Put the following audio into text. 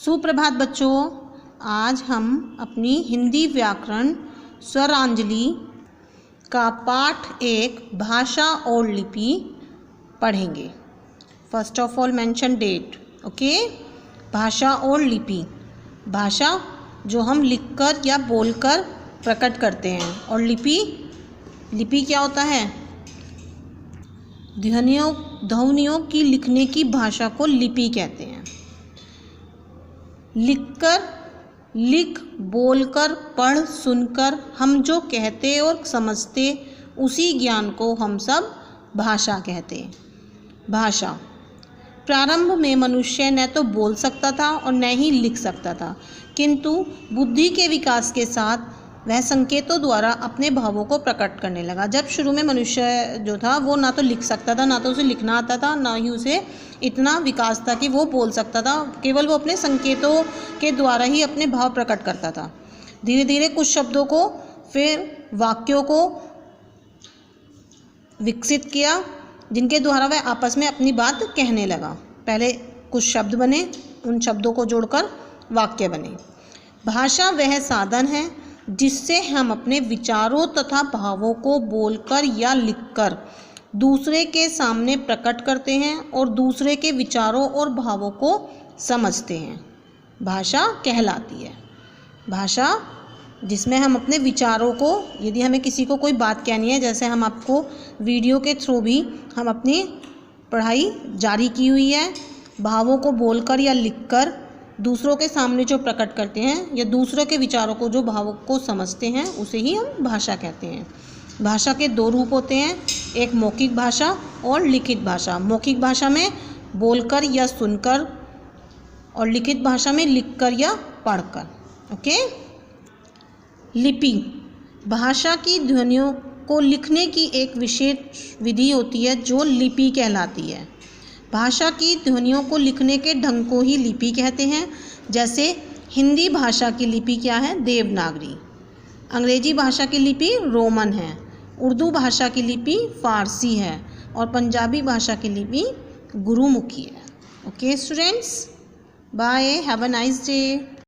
सुप्रभात बच्चों, आज हम अपनी हिंदी व्याकरण स्वरांजलि का पाठ 1 भाषा और लिपि पढ़ेंगे। First of all mention date. Okay, भाषा और लिपि। भाषा जो हम लिखकर या बोलकर प्रकट करते हैं, और लिपि क्या होता है? ध्वनियों की लिखने की भाषा को लिपि कहते हैं। लिख, बोलकर, पढ़, सुनकर हम जो कहते और समझते उसी ज्ञान को हम सब भाषा कहते हैं। भाषा प्रारंभ में मनुष्य न तो बोल सकता था और न ही लिख सकता था, किंतु बुद्धि के विकास के साथ वह संकेतों द्वारा अपने भावों को प्रकट करने लगा। जब शुरू में मनुष्य जो था वो ना तो लिख सकता था, ना तो उसे लिखना आता था, ना ही उसे इतना विकास था कि वो बोल सकता था। केवल वो अपने संकेतों के द्वारा ही अपने भाव प्रकट करता था। धीरे धीरे कुछ शब्दों को, फिर वाक्यों को विकसित किया, जिनके द्वारा वह आपस में अपनी बात कहने लगा। पहले कुछ शब्द बने, उन शब्दों को जोड़कर वाक्य बने। भाषा वह साधन है जिससे हम अपने विचारों तथा भावों को बोलकर या लिखकर दूसरे के सामने प्रकट करते हैं और दूसरे के विचारों और भावों को समझते हैं। भाषा कहलाती है। भाषा जिसमें हम अपने विचारों को, यदि हमें किसी को कोई बात कहनी है, जैसे हम आपको वीडियो के थ्रू भी हम अपनी पढ़ाई जारी की हुई है, भावों को बोलकर या लिखकर दूसरों के सामने जो प्रकट करते हैं या दूसरों के विचारों को, जो भावों को समझते हैं, उसे ही हम भाषा कहते हैं। भाषा के 2 रूप होते हैं, एक मौखिक भाषा और लिखित भाषा। मौखिक भाषा में बोलकर या सुनकर, और लिखित भाषा में लिखकर या पढ़कर। ओके। लिपि भाषा की ध्वनियों को लिखने की एक विशेष विधि होती है जो लिपि कहलाती है। भाषा की ध्वनियों को लिखने के ढंग को ही लिपि कहते हैं। जैसे हिंदी भाषा की लिपि क्या है? देवनागरी। अंग्रेजी भाषा की लिपि रोमन है। उर्दू भाषा की लिपि फारसी है, और पंजाबी भाषा की लिपि गुरुमुखी है। Okay students, bye, have a nice day.